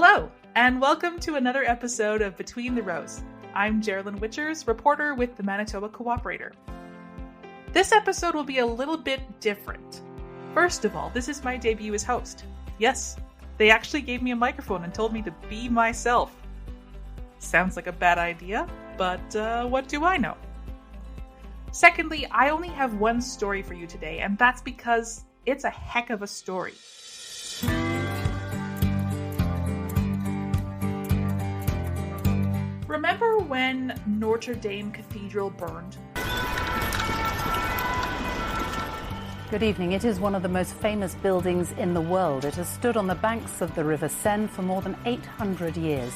Hello, and welcome to another episode of Between the Rows. I'm Geralyn Wichers, reporter with the Manitoba Co-operator. This episode will be a little bit different. First of all, this is my debut as host. Yes, they actually gave me a microphone and told me to be myself. Sounds like a bad idea, but what do I know? Secondly, I only have one story for you today, and that's because it's a heck of a story. Remember when Notre Dame Cathedral burned? Good evening. It is one of the most famous buildings in the world. It has stood on the banks of the River Seine for more than 800 years.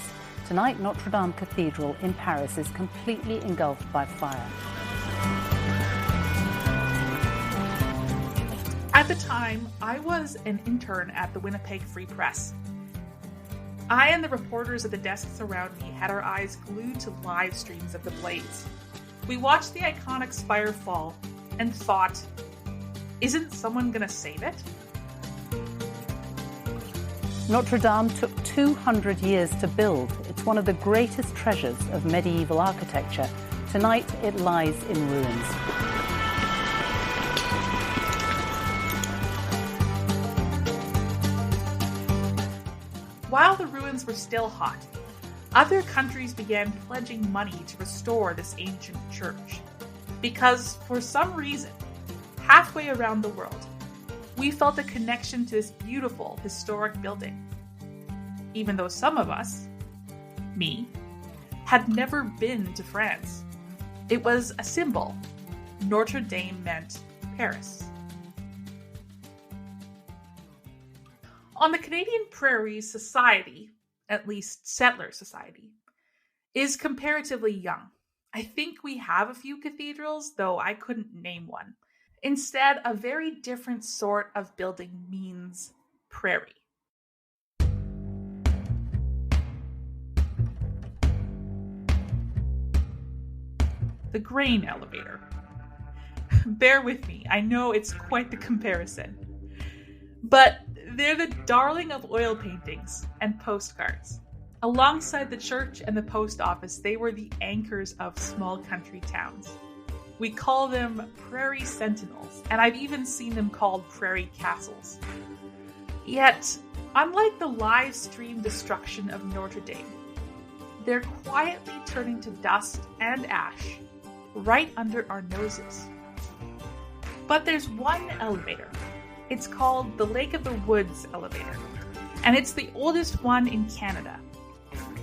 Tonight, Notre Dame Cathedral in Paris is completely engulfed by fire. At the time, I was an intern at the Winnipeg Free Press. I and the reporters at the desks around me had our eyes glued to live streams of the blaze. We watched the iconic spire fall and thought, isn't someone gonna save it? Notre Dame took 200 years to build. It's one of the greatest treasures of medieval architecture. Tonight, it lies in ruins. While the ruins were still hot, other countries began pledging money to restore this ancient church. Because, for some reason, halfway around the world, we felt a connection to this beautiful historic building. Even though some of us, me, had never been to France. It was a symbol. Notre Dame meant Paris. On the Canadian Prairies, society, at least settler society, is comparatively young. I think we have a few cathedrals, though I couldn't name one. Instead, a very different sort of building means prairie. The grain elevator. Bear with me, I know it's quite the comparison. But they're the darling of oil paintings and postcards. Alongside the church and the post office, they were the anchors of small country towns. We call them Prairie sentinels, and I've even seen them called Prairie castles. Yet, unlike the live stream destruction of Notre Dame, they're quietly turning to dust and ash right under our noses. But there's one elevator. It's called the Lake of the Woods elevator, and it's the oldest one in Canada.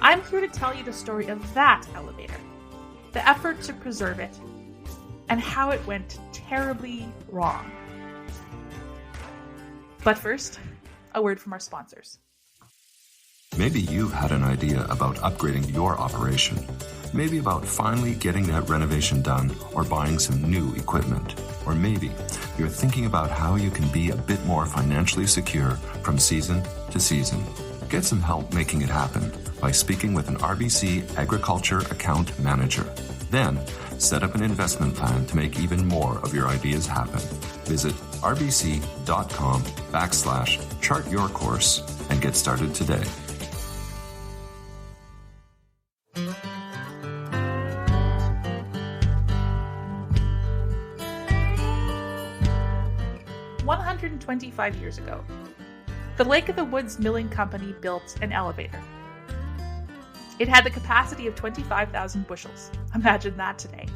I'm here to tell you the story of that elevator, the effort to preserve it, and how it went terribly wrong. But first, a word from our sponsors. Maybe you had an idea about upgrading your operation. Maybe about finally getting that renovation done or buying some new equipment. Or maybe you're thinking about how you can be a bit more financially secure from season to season. Get some help making it happen by speaking with an RBC Agriculture Account Manager. Then, set up an investment plan to make even more of your ideas happen. Visit rbc.com/chartyourcourse and get started today. "125 years ago, the Lake of the Woods Milling Company built an elevator. It had the capacity of 25,000 bushels. Imagine that today.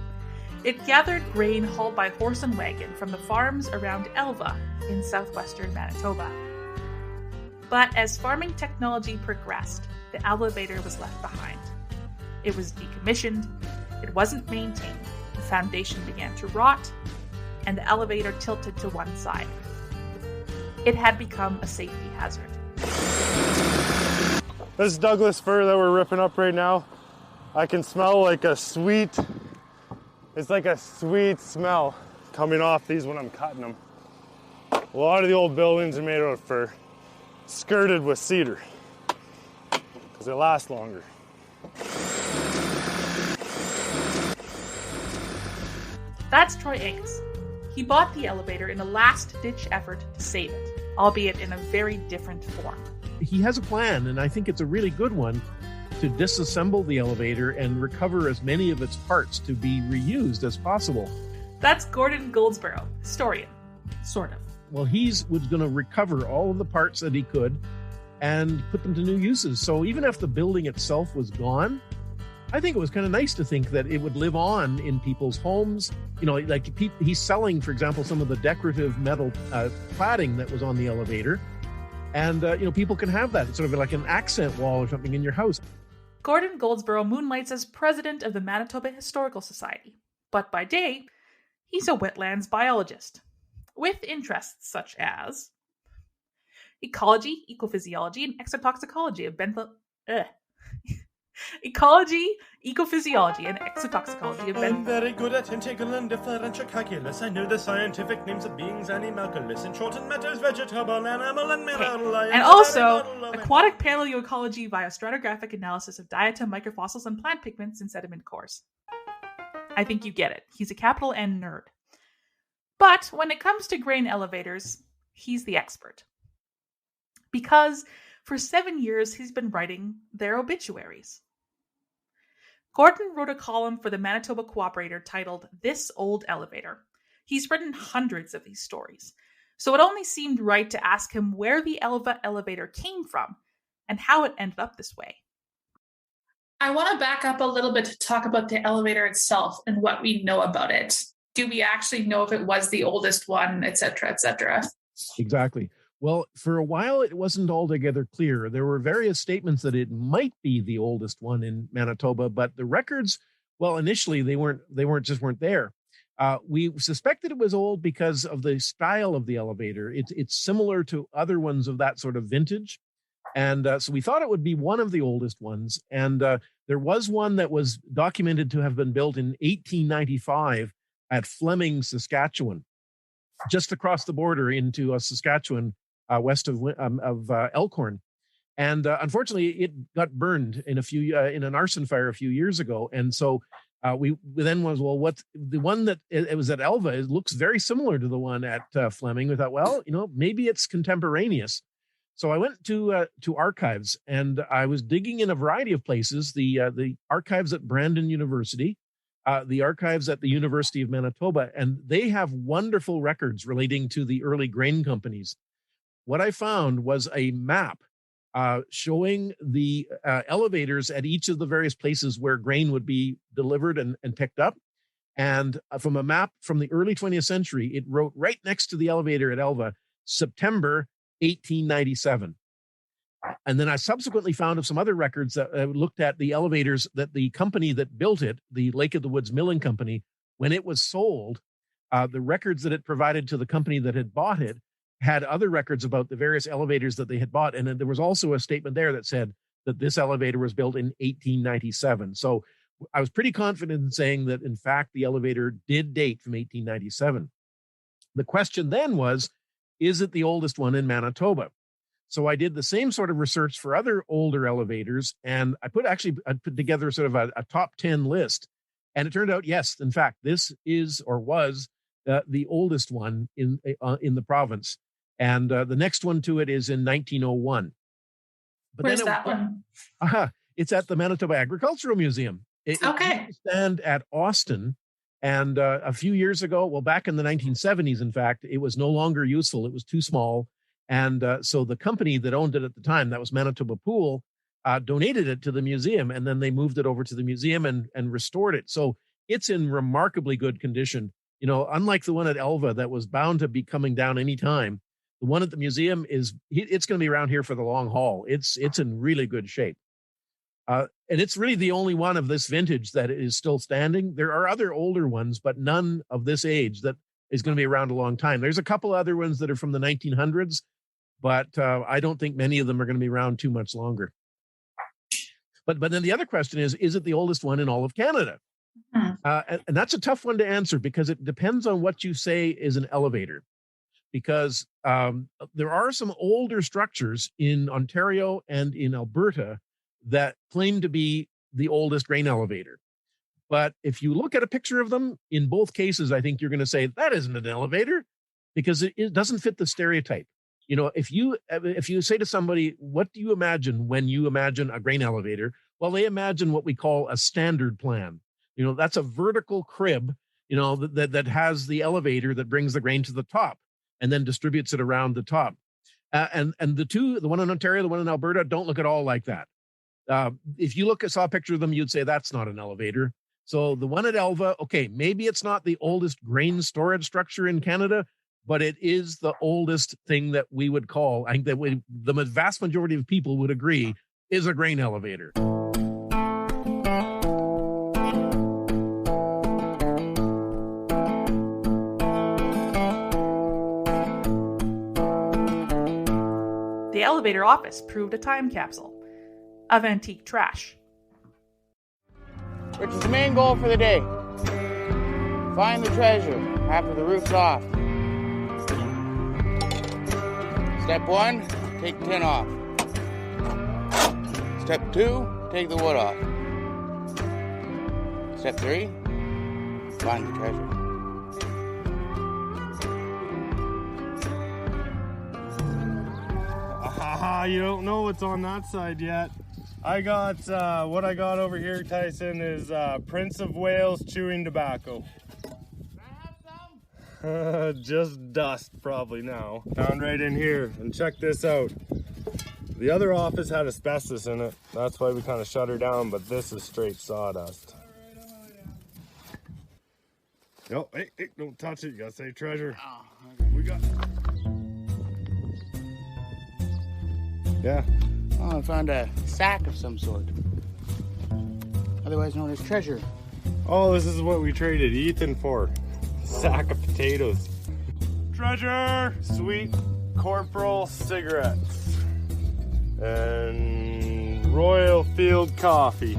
It gathered grain hauled by horse and wagon from the farms around Elva in southwestern Manitoba. But as farming technology progressed, the elevator was left behind. It was decommissioned, it wasn't maintained, the foundation began to rot, and the elevator tilted to one side. It had become a safety hazard. This Douglas fir that we're ripping up right now, I can smell like it's like a sweet smell coming off these when I'm cutting them. A lot of the old buildings are made out of fir, skirted with cedar, because they last longer. That's Troy Angus. He bought the elevator in a last-ditch effort to save it, albeit in a very different form. he has a plan, and I think it's a really good one, to disassemble the elevator and recover as many of its parts to be reused as possible. That's Gordon Goldsborough, historian, sort of. Well, he was going to recover all of the parts that he could and put them to new uses. So even if the building itself was gone, I think it was kind of nice to think that it would live on in people's homes. You know, like he's selling, for example, some of the decorative metal cladding that was on the elevator. And, people can have that. It's sort of like an accent wall or something in your house. Gordon Goldsborough moonlights as president of the Manitoba Historical Society. But by day, he's a wetlands biologist with interests such as ecology, ecophysiology, and exotoxicology of ecology, ecophysiology, and exotoxicology of I'm very good at integral and differential calculus. I know the scientific names of beings, animalculous, and shortened matters, vegetable, animal, and mineral. And also aquatic paleoecology via stratigraphic analysis of diatom, microfossils, and plant pigments in sediment cores. I think you get it. He's a capital N nerd. But when it comes to grain elevators, he's the expert. Because for 7 years, he's been writing their obituaries. Gordon wrote a column for the Manitoba Co-operator titled This Old Elevator. He's written hundreds of these stories, so it only seemed right to ask him where the Elva elevator came from and how it ended up this way. I want to back up a little bit to talk about the elevator itself and what we know about it. Do we actually know if it was the oldest one, et cetera, et cetera? Exactly. Well, for a while, it wasn't altogether clear. There were various statements that it might be the oldest one in Manitoba, but the records, well, initially they weren't there. We suspected it was old because of the style of the elevator. It's similar to other ones of that sort of vintage. And so we thought it would be one of the oldest ones. And there was one that was documented to have been built in 1895 at Fleming, Saskatchewan, just across the border into Saskatchewan, west of Elkhorn. And unfortunately, it got burned in an arson fire a few years ago. And so we then was, well, what's the one that it was at Elva? It looks very similar to the one at Fleming. We thought, well, maybe it's contemporaneous. So I went to archives, and I was digging in a variety of places. The archives at Brandon University, the archives at the University of Manitoba, and they have wonderful records relating to the early grain companies. What I found was a map showing the elevators at each of the various places where grain would be delivered and picked up. And from a map from the early 20th century, it wrote right next to the elevator at Elva, September 1897. And then I subsequently found of some other records that looked at the elevators that the company that built it, the Lake of the Woods Milling Company, when it was sold, the records that it provided to the company that had bought it had other records about the various elevators that they had bought. And then there was also a statement there that said that this elevator was built in 1897. So I was pretty confident in saying that, in fact, the elevator did date from 1897. The question then was, is it the oldest one in Manitoba? So I did the same sort of research for other older elevators, and I put together sort of a top 10 list. And it turned out, yes, in fact, this is or was the oldest one in the province. And the next one to it is in 1901. But where's that one? It's at the Manitoba Agricultural Museum. It used to stand at Austin. And a few years ago, well, back in the 1970s, in fact, it was no longer useful. It was too small. And so the company that owned it at the time, that was Manitoba Pool, donated it to the museum. And then they moved it over to the museum and restored it. So it's in remarkably good condition. Unlike the one at Elva that was bound to be coming down any time, the one at the museum it's going to be around here for the long haul. It's in really good shape. And it's really the only one of this vintage that is still standing. There are other older ones, but none of this age that is going to be around a long time. There's a couple other ones that are from the 1900s, but I don't think many of them are going to be around too much longer. But then the other question is it the oldest one in all of Canada? And that's a tough one to answer because it depends on what you say is an elevator. Because there are some older structures in Ontario and in Alberta that claim to be the oldest grain elevator. But if you look at a picture of them, in both cases, I think you're going to say that isn't an elevator because it doesn't fit the stereotype. If you say to somebody, what do you imagine when you imagine a grain elevator? Well, they imagine what we call a standard plan. That's a vertical crib, that has the elevator that brings the grain to the top and then distributes it around the top. And the one in Ontario, the one in Alberta, don't look at all like that. If you saw a picture of them, you'd say that's not an elevator. So the one at Elva, okay, maybe it's not the oldest grain storage structure in Canada, but it is the oldest thing that we would call, I think that the vast majority of people would agree, is a grain elevator. The elevator office proved a time capsule of antique trash. Which is the main goal for the day. Find the treasure after the roof's off. Step 1, take the tin off. Step 2, take the wood off. Step 3, find the treasure. You don't know what's on that side yet. I got, what I got over here, Tyson, is Prince of Wales chewing tobacco. Can I have some? Just dust probably now. Found right in here, and check this out. The other office had asbestos in it. That's why we kind of shut her down, but this is straight sawdust. No, hey, don't touch it. You gotta save treasure. Oh, okay. We got... Yeah. Oh, I found a sack of some sort. Otherwise known as treasure. Oh, this is what we traded Ethan for. Sack of potatoes. Treasure! Sweet Corporal cigarettes. And Royal Field coffee.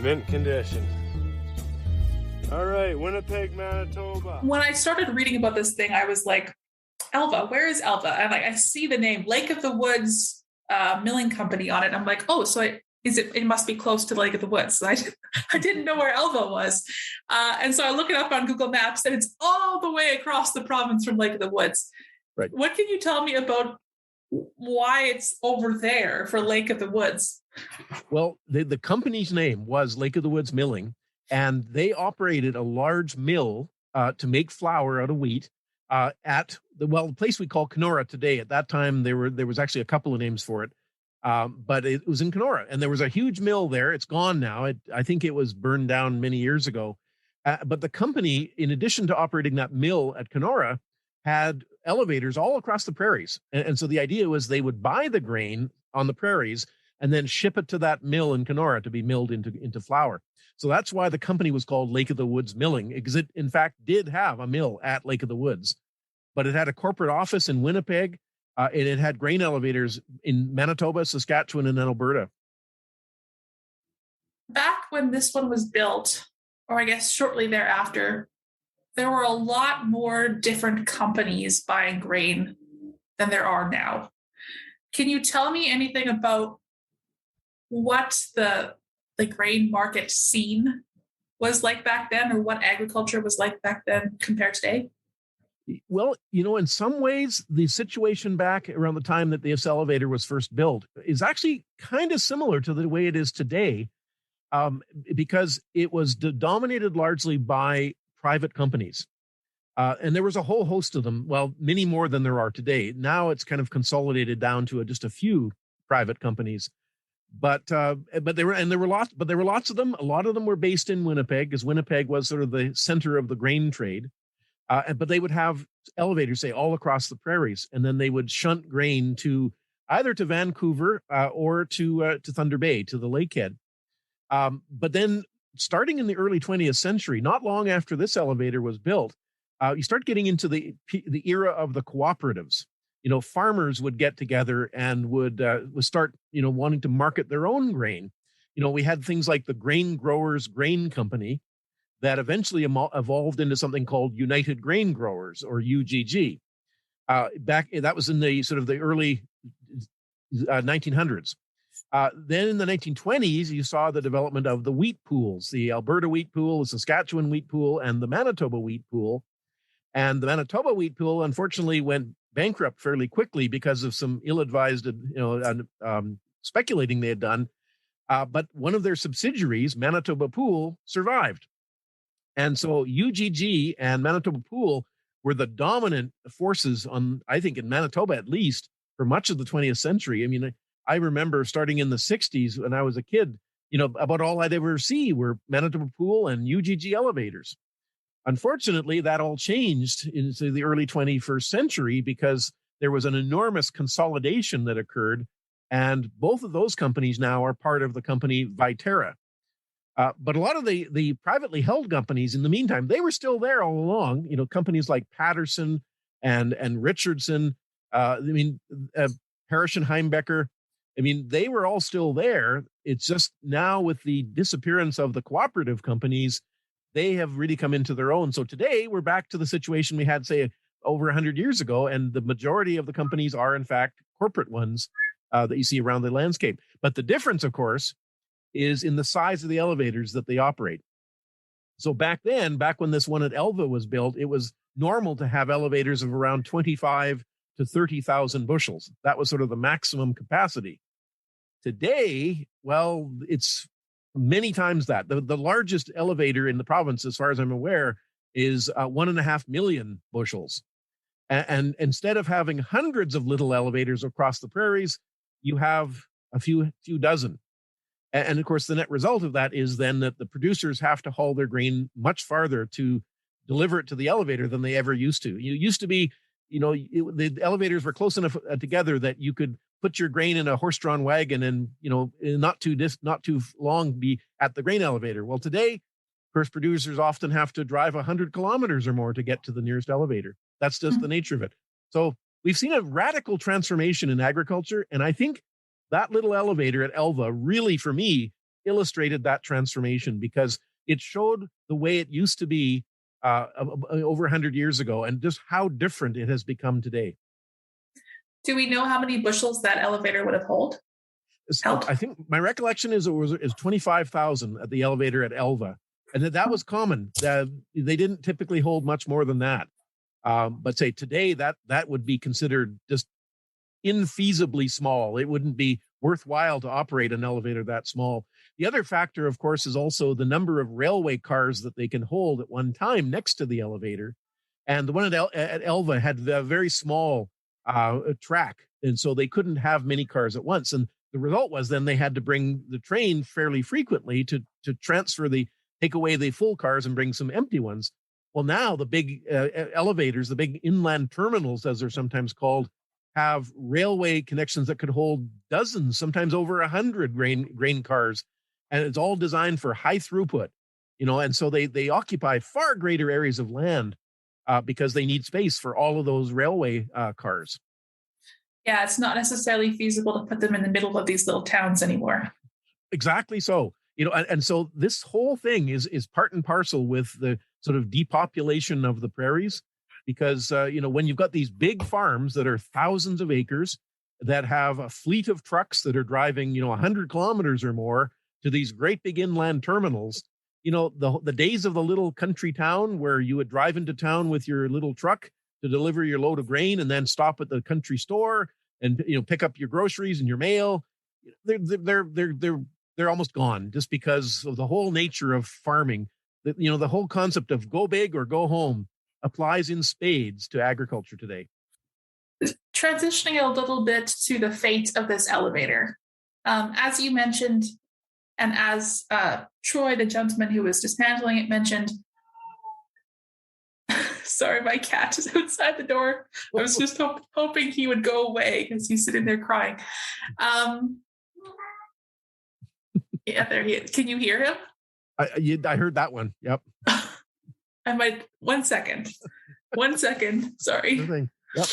Mint condition. All right, Winnipeg, Manitoba. When I started reading about this thing, I was like, Elva, where is Elva? And I see the name Lake of the Woods Milling Company on it. I'm like, oh, so it must be close to Lake of the Woods. So I didn't know where Elva was. And so I look it up on Google Maps, and it's all the way across the province from Lake of the Woods. Right. What can you tell me about why it's over there for Lake of the woods? Well, the company's name was Lake of the Woods Milling, and they operated a large mill to make flour out of wheat at the place we call Kenora today. At that time, there was actually a couple of names for it, but it was in Kenora, and there was a huge mill there. It's gone now. I think it was burned down many years ago. But the company, in addition to operating that mill at Kenora, had elevators all across the prairies. And so the idea was they would buy the grain on the prairies and then ship it to that mill in Kenora to be milled into flour. So that's why the company was called Lake of the Woods Milling, because it, in fact, did have a mill at Lake of the Woods. But it had a corporate office in Winnipeg, and it had grain elevators in Manitoba, Saskatchewan, and Alberta. Back when this one was built, or I guess shortly thereafter, there were a lot more different companies buying grain than there are now. Can you tell me anything about what the grain market scene was like back then, or what agriculture was like back then compared to today? Well, in some ways, the situation back around the time that this elevator was first built is actually kind of similar to the way it is today, because it was dominated largely by private companies. And there was a whole host of them, well, many more than there are today. Now it's kind of consolidated down to just a few private companies. But there were lots of them. A lot of them were based in Winnipeg, because Winnipeg was sort of the center of the grain trade. But they would have elevators, say, all across the prairies, and then they would shunt grain to either to Vancouver or to Thunder Bay, to the lakehead. But then, starting in the early 20th century, not long after this elevator was built, you start getting into the era of the cooperatives. Farmers would get together and would start, wanting to market their own grain. We had things like the Grain Growers Grain Company that eventually evolved into something called United Grain Growers, or UGG. That was in the sort of the early 1900s. Then in the 1920s, you saw the development of the wheat pools, the Alberta wheat pool, the Saskatchewan wheat pool, and the Manitoba wheat pool. And the Manitoba wheat pool, unfortunately, went bankrupt fairly quickly because of some ill-advised, speculating they had done. But one of their subsidiaries, Manitoba Pool, survived. And so UGG and Manitoba Pool were the dominant forces I think in Manitoba at least, for much of the 20th century. I mean, I remember starting in the 60s when I was a kid, about all I'd ever see were Manitoba Pool and UGG elevators. Unfortunately, that all changed into the early 21st century because there was an enormous consolidation that occurred. And both of those companies now are part of the company Viterra. But a lot of the privately held companies in the meantime, they were still there all along. Companies like Patterson and Richardson, Parrish and Heimbecker, they were all still there. It's just now with the disappearance of the cooperative companies, they have really come into their own. So today we're back to the situation we had, say, over 100 years ago, and the majority of the companies are, in fact, corporate ones that you see around the landscape. But the difference, of course, is in the size of the elevators that they operate. So back when this one at Elva was built, it was normal to have elevators of around 25 to 30,000 bushels. That was sort of the maximum capacity. Today, well, it's many times that. The largest elevator in the province, as far as I'm aware, is 1.5 million bushels. And instead of having hundreds of little elevators across the prairies, you have a few dozen. And of course, the net result of that is then that the producers have to haul their grain much farther to deliver it to the elevator than they ever used to. You used to be, the elevators were close enough together that you could put your grain in a horse-drawn wagon and, not too long be at the grain elevator. Well, today, of course, producers often have to drive 100 kilometers or more to get to the nearest elevator. That's just the nature of it. So we've seen a radical transformation in agriculture, and I think that little elevator at Elva really, for me, illustrated that transformation because it showed the way it used to be over 100 years ago and just how different it has become today. Do we know how many bushels that elevator would have held? I think my recollection is 25,000 at the elevator at Elva. And that was common. They didn't typically hold much more than that. But say today, that would be considered just infeasibly small. It wouldn't be worthwhile to operate an elevator that small. The other factor, of course, is also the number of railway cars that they can hold at one time next to the elevator. And the one at Elva had a very small track, and so they couldn't have many cars at once. And the result was then they had to bring the train fairly frequently to take away the full cars and bring some empty ones. Well, now the big elevators, the big inland terminals, as they're sometimes called, have railway connections that could hold dozens, sometimes over 100 grain cars. And it's all designed for high throughput, and so they occupy far greater areas of land because they need space for all of those railway cars. Yeah, it's not necessarily feasible to put them in the middle of these little towns anymore. Exactly so. And so this whole thing is part and parcel with the sort of depopulation of the prairies, because when you've got these big farms that are thousands of acres that have a fleet of trucks that are driving 100 kilometers or more to these great big inland terminals, the days of the little country town where you would drive into town with your little truck to deliver your load of grain and then stop at the country store and pick up your groceries and your mail, they're almost gone, just because of the whole nature of farming. The whole concept of go big or go home applies in spades to agriculture today. Transitioning a little bit to the fate of this elevator. As you mentioned, and as Troy, the gentleman who was dismantling it, mentioned, sorry, my cat is outside the door. I was just hoping he would go away as he's sitting there crying. Yeah, there he is. Can you hear him? I heard that one. Yep. I might. 1 second. 1 second. Sorry. Yep.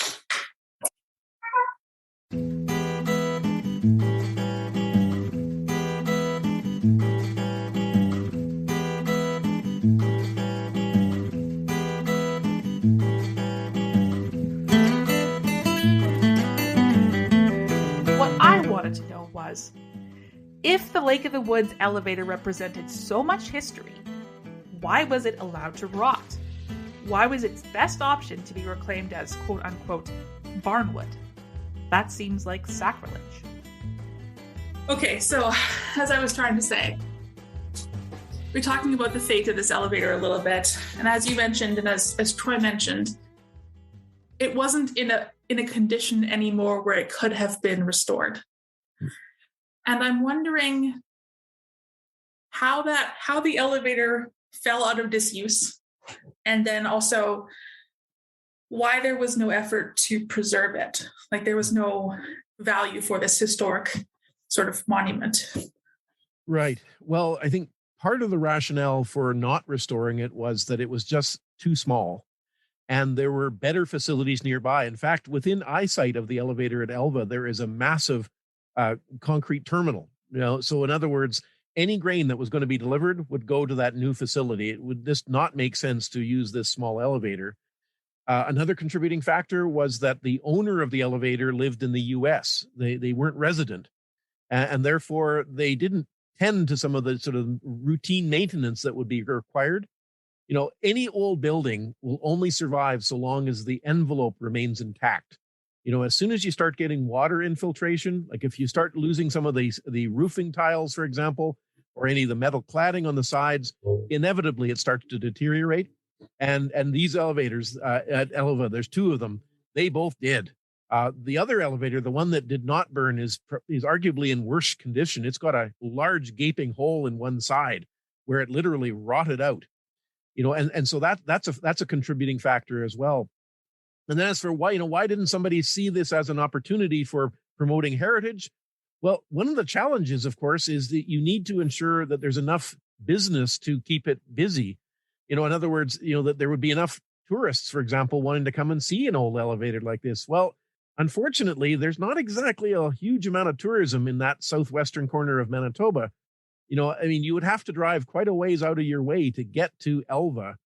What I wanted to know was, if the Lake of the Woods elevator represented so much history, why was it allowed to rot? Why was its best option to be reclaimed as quote-unquote barnwood. That seems like sacrilege. Okay, so as I was trying to say, we're talking about the fate of this elevator a little bit. And as you mentioned, and as Troy mentioned, it wasn't in a condition anymore where it could have been restored. And I'm wondering how the elevator fell out of disuse, and then also why there was no effort to preserve it. Like there was no value for this historic sort of monument. Right. Well, I think part of the rationale for not restoring it was that it was just too small and there were better facilities nearby. In fact, within eyesight of the elevator at Elva, there is a massive concrete terminal. So in other words, any grain that was going to be delivered would go to that new facility. It would just not make sense to use this small elevator. Another contributing factor was that the owner of the elevator lived in the U.S. They weren't resident, and therefore they didn't tend to some of the sort of routine maintenance that would be required. Any old building will only survive so long as the envelope remains intact. As soon as you start getting water infiltration, like if you start losing some of the roofing tiles, for example, or any of the metal cladding on the sides, inevitably it starts to deteriorate. And these elevators at Elva, there's two of them, they both did. The other elevator, the one that did not burn, is arguably in worse condition. It's got a large gaping hole in one side where it literally rotted out. And so that's a contributing factor as well. And then as for why didn't somebody see this as an opportunity for promoting heritage? Well, one of the challenges, of course, is that you need to ensure that there's enough business to keep it busy. In other words, that there would be enough tourists, for example, wanting to come and see an old elevator like this. Well, unfortunately, there's not exactly a huge amount of tourism in that southwestern corner of Manitoba. You would have to drive quite a ways out of your way to get to Elva.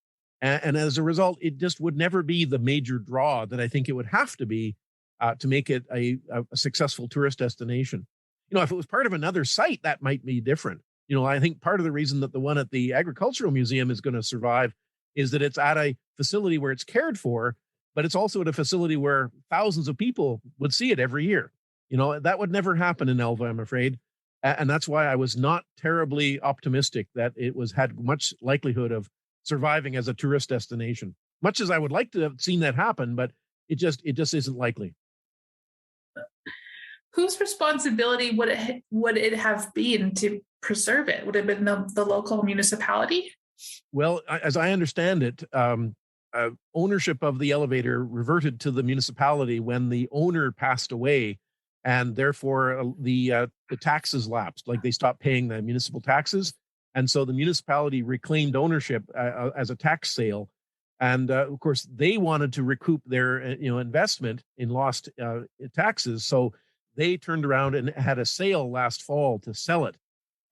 And as a result, it just would never be the major draw that I think it would have to be to make it a successful tourist destination. If it was part of another site, that might be different. I think part of the reason that the one at the Agricultural Museum is going to survive is that it's at a facility where it's cared for, but it's also at a facility where thousands of people would see it every year. That would never happen in Elva, I'm afraid. And that's why I was not terribly optimistic that it had much likelihood of surviving as a tourist destination, much as I would like to have seen that happen, but it just isn't likely. Whose responsibility would it have been to preserve it? Would it have been the local municipality? Well, as I understand it, ownership of the elevator reverted to the municipality when the owner passed away, and therefore the taxes lapsed. Like they stopped paying the municipal taxes. And so the municipality reclaimed ownership as a tax sale. And of course, they wanted to recoup their investment in lost taxes. So they turned around and had a sale last fall to sell it.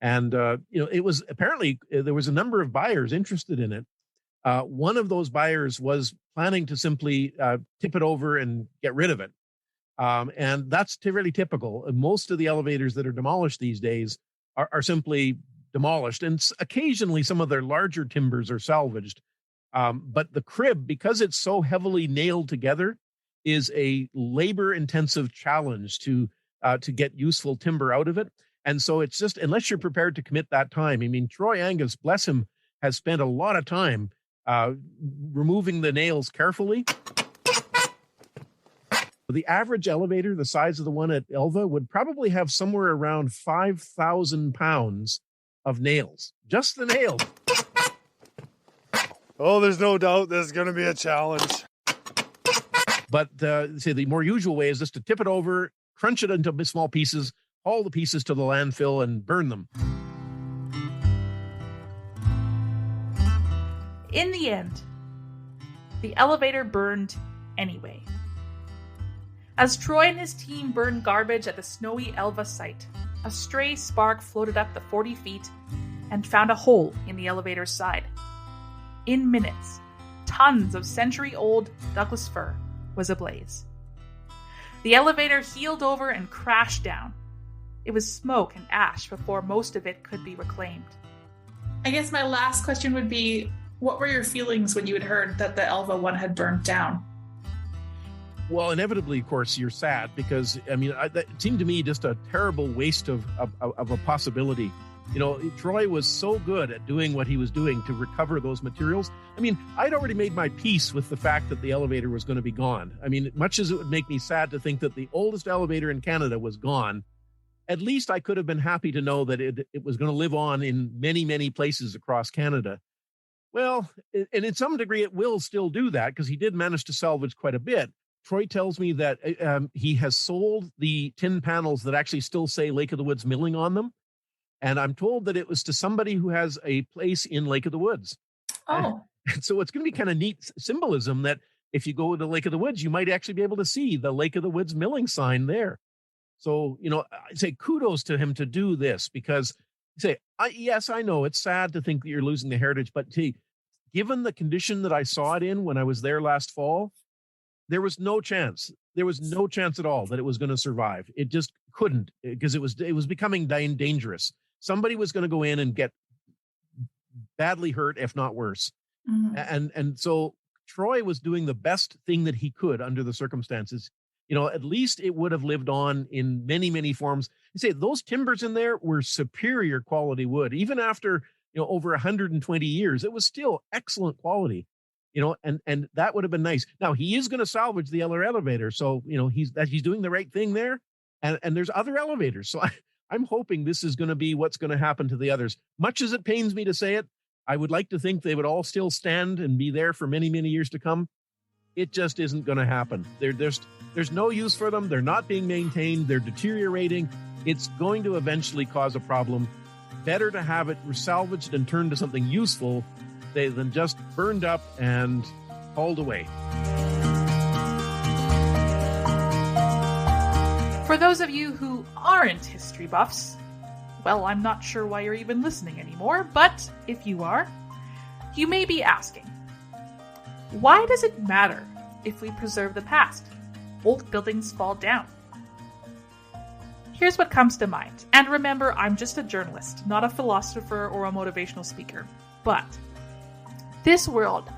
And, it was apparently there was a number of buyers interested in it. One of those buyers was planning to simply tip it over and get rid of it. And that's really typical. Most of the elevators that are demolished these days are simply demolished, and occasionally some of their larger timbers are salvaged. But the crib, because it's so heavily nailed together, is a labor-intensive challenge to get useful timber out of it. And so it's just, unless you're prepared to commit that time. Troy Angus, bless him, has spent a lot of time removing the nails carefully. The average elevator, the size of the one at Elva, would probably have somewhere around 5,000 pounds of nails, just the nails. Oh, there's no doubt this is going to be a challenge. But the more usual way is just to tip it over, crunch it into small pieces, haul the pieces to the landfill, and burn them. In the end, the elevator burned anyway. As Troy and his team burned garbage at the snowy Elva site, a stray spark floated up the 40 feet and found a hole in the elevator's side. In minutes, tons of century-old Douglas fir was ablaze. The elevator heeled over and crashed down. It was smoke and ash before most of it could be reclaimed. I guess my last question would be, what were your feelings when you had heard that the Elva one had burned down? Well, inevitably, of course, you're sad because, I mean, that seemed to me just a terrible waste of a possibility. You know, Troy was so good at doing what he was doing to recover those materials. I mean, I'd already made my peace with the fact that the elevator was going to be gone. I mean, much as it would make me sad to think that the oldest elevator in Canada was gone, at least I could have been happy to know that it was going to live on in many, many places across Canada. Well, and in some degree, it will still do that because he did manage to salvage quite a bit. Troy tells me that he has sold the tin panels that actually still say Lake of the Woods Milling on them. And I'm told that it was to somebody who has a place in Lake of the Woods. Oh. And so it's going to be kind of neat symbolism that if you go to Lake of the Woods, you might actually be able to see the Lake of the Woods Milling sign there. So, you know, I say kudos to him to do this because yes, I know it's sad to think that you're losing the heritage, but given the condition that I saw it in when I was there last fall, there was no chance. There was no chance at all that it was going to survive. It just couldn't because it was becoming dangerous. Somebody was going to go in and get badly hurt, if not worse. Mm-hmm. And so Troy was doing the best thing that he could under the circumstances. You know, at least it would have lived on in many, many forms. You say those timbers in there were superior quality wood. Even after, you know, over 120 years, it was still excellent quality. You know, and that would have been nice. Now he is going to salvage the other elevator, so you know he's doing the right thing there. And there's other elevators, so I'm hoping this is going to be what's going to happen to the others. Much as it pains me to say it, I would like to think they would all still stand and be there for many, many years to come. It just isn't going to happen. There's no use for them. They're not being maintained. They're deteriorating. It's going to eventually cause a problem. Better to have it salvaged and turned to something useful than just burned up and hauled away. For those of you who aren't history buffs, well, I'm not sure why you're even listening anymore, but if you are, you may be asking, why does it matter if we preserve the past? Old buildings fall down. Here's what comes to mind. And remember, I'm just a journalist, not a philosopher or a motivational speaker. But this world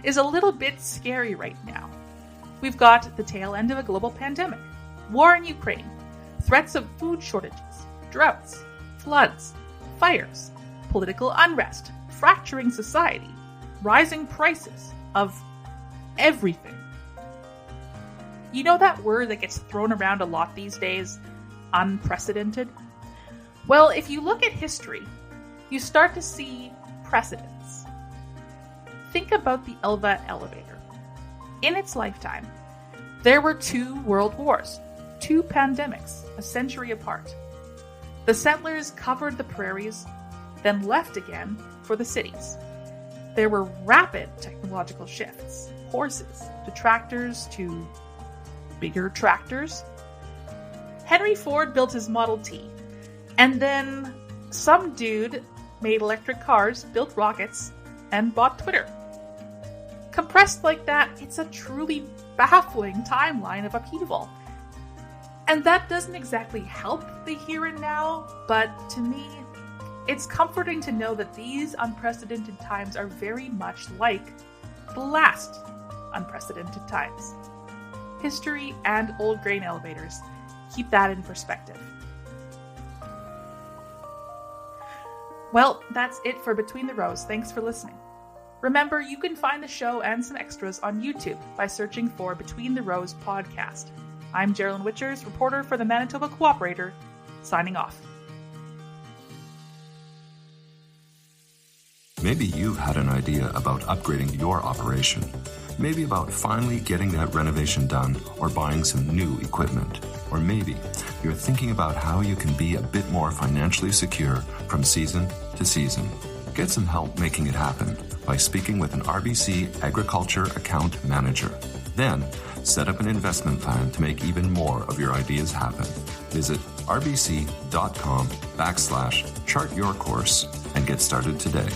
is a little bit scary right now. We've got the tail end of a global pandemic, war in Ukraine, threats of food shortages, droughts, floods, fires, political unrest, fracturing society, rising prices of everything. You know that word that gets thrown around a lot these days? Unprecedented? Well, if you look at history, you start to see precedents. Think about the Elva elevator. In its lifetime, there were 2 world wars, 2 pandemics, a century apart. The settlers covered the prairies, then left again for the cities. There were rapid technological shifts, horses to tractors to bigger tractors. Henry Ford built his Model T, and then some dude made electric cars, built rockets, and bought Twitter. Compressed like that, it's a truly baffling timeline of upheaval. And that doesn't exactly help the here and now, but to me, it's comforting to know that these unprecedented times are very much like the last unprecedented times. History and old grain elevators keep that in perspective. Well, that's it for Between the Rows. Thanks for listening. Remember, you can find the show and some extras on YouTube by searching for Between the Rows podcast. I'm Geralyn Wichers, reporter for the Manitoba Co-operator, signing off. Maybe you've had an idea about upgrading your operation. Maybe about finally getting that renovation done or buying some new equipment. Or maybe you're thinking about how you can be a bit more financially secure from season to season. Get some help making it happen by speaking with an RBC Agriculture Account Manager. Then, set up an investment plan to make even more of your ideas happen. Visit rbc.com/chart your course and get started today.